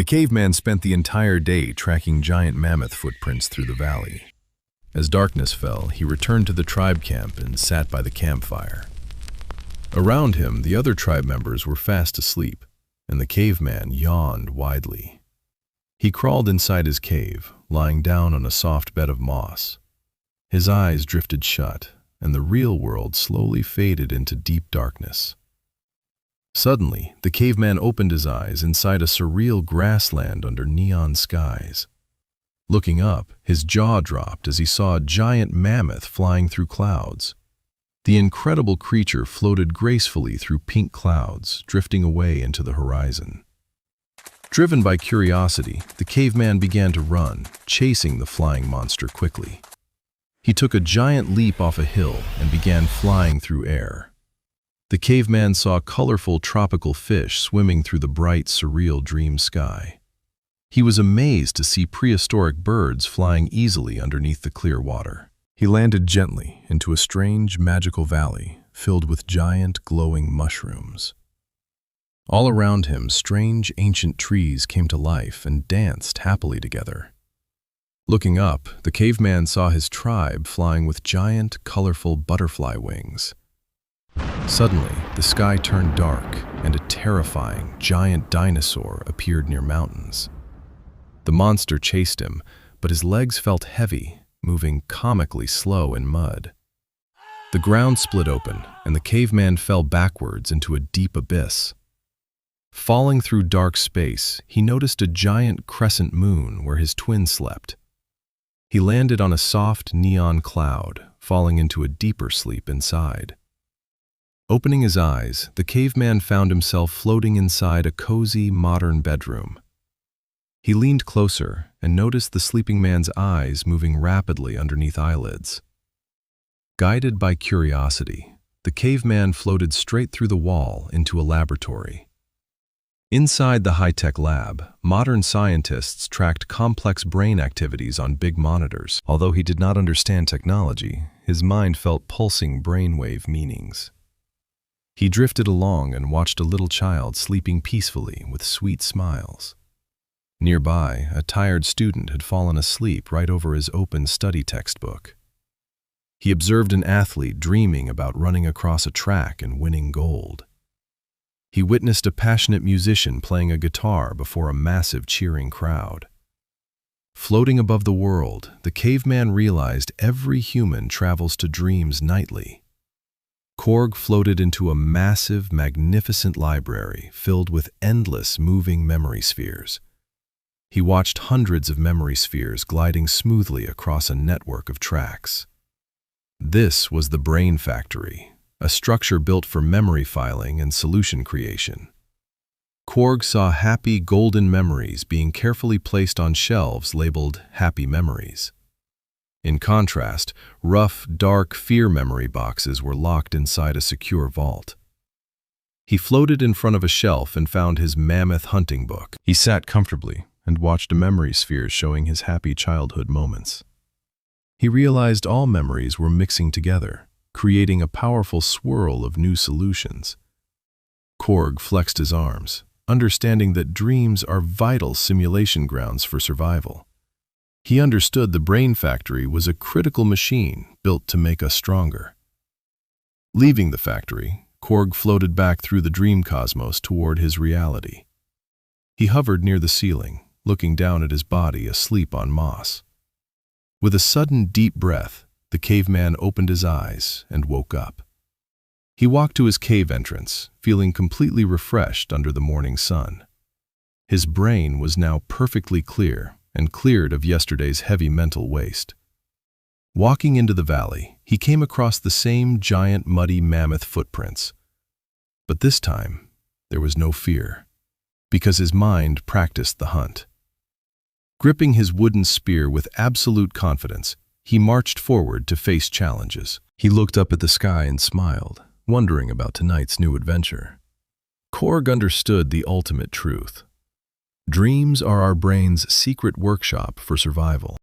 The caveman spent the entire day tracking giant mammoth footprints through the valley. As darkness fell, he returned to the tribe camp and sat by the campfire. Around him, the other tribe members were fast asleep, and the caveman yawned widely. He crawled inside his cave, lying down on a soft bed of moss. His eyes drifted shut, and the real world slowly faded into deep darkness. Suddenly, the caveman opened his eyes inside a surreal grassland under neon skies. Looking up, his jaw dropped as he saw a giant mammoth flying through clouds. The incredible creature floated gracefully through pink clouds, drifting away into the horizon. Driven by curiosity, the caveman began to run, chasing the flying monster quickly. He took a giant leap off a hill and began flying through air. The caveman saw colorful tropical fish swimming through the bright, surreal dream sky. He was amazed to see prehistoric birds flying easily underneath the clear water. He landed gently into a strange, magical valley filled with giant, glowing mushrooms. All around him, strange, ancient trees came to life and danced happily together. Looking up, the caveman saw his tribe flying with giant, colorful butterfly wings. Suddenly, the sky turned dark, and a terrifying, giant dinosaur appeared near mountains. The monster chased him, but his legs felt heavy, moving comically slow in mud. The ground split open, and the caveman fell backwards into a deep abyss. Falling through dark space, he noticed a giant crescent moon where his twin slept. He landed on a soft neon cloud, falling into a deeper sleep inside. Opening his eyes, the caveman found himself floating inside a cozy, modern bedroom. He leaned closer and noticed the sleeping man's eyes moving rapidly underneath eyelids. Guided by curiosity, the caveman floated straight through the wall into a laboratory. Inside the high-tech lab, modern scientists tracked complex brain activities on big monitors. Although he did not understand technology, his mind felt pulsing brainwave meanings. He drifted along and watched a little child sleeping peacefully with sweet smiles. Nearby, a tired student had fallen asleep right over his open study textbook. He observed an athlete dreaming about running across a track and winning gold. He witnessed a passionate musician playing a guitar before a massive cheering crowd. Floating above the world, the caveman realized every human travels to dreams nightly. Korg floated into a massive, magnificent library filled with endless moving memory spheres. He watched hundreds of memory spheres gliding smoothly across a network of tracks. This was the Brain Factory, a structure built for memory filing and solution creation. Korg saw happy, golden memories being carefully placed on shelves labeled Happy Memories. In contrast, rough, dark fear memory boxes were locked inside a secure vault. He floated in front of a shelf and found his mammoth hunting book. He sat comfortably and watched a memory sphere showing his happy childhood moments. He realized all memories were mixing together, creating a powerful swirl of new solutions. Korg flexed his arms, understanding that dreams are vital simulation grounds for survival. He understood the Brain Factory was a critical machine built to make us stronger. Leaving the factory, Korg floated back through the dream cosmos toward his reality. He hovered near the ceiling, looking down at his body asleep on moss. With a sudden deep breath, the caveman opened his eyes and woke up. He walked to his cave entrance, feeling completely refreshed under the morning sun. His brain was now perfectly clear and cleared of yesterday's heavy mental waste. Walking into the valley, he came across the same giant muddy mammoth footprints. But this time, there was no fear, because his mind practiced the hunt. Gripping his wooden spear with absolute confidence, he marched forward to face challenges. He looked up at the sky and smiled, wondering about tonight's new adventure. Korg understood the ultimate truth. Dreams are our brain's secret workshop for survival.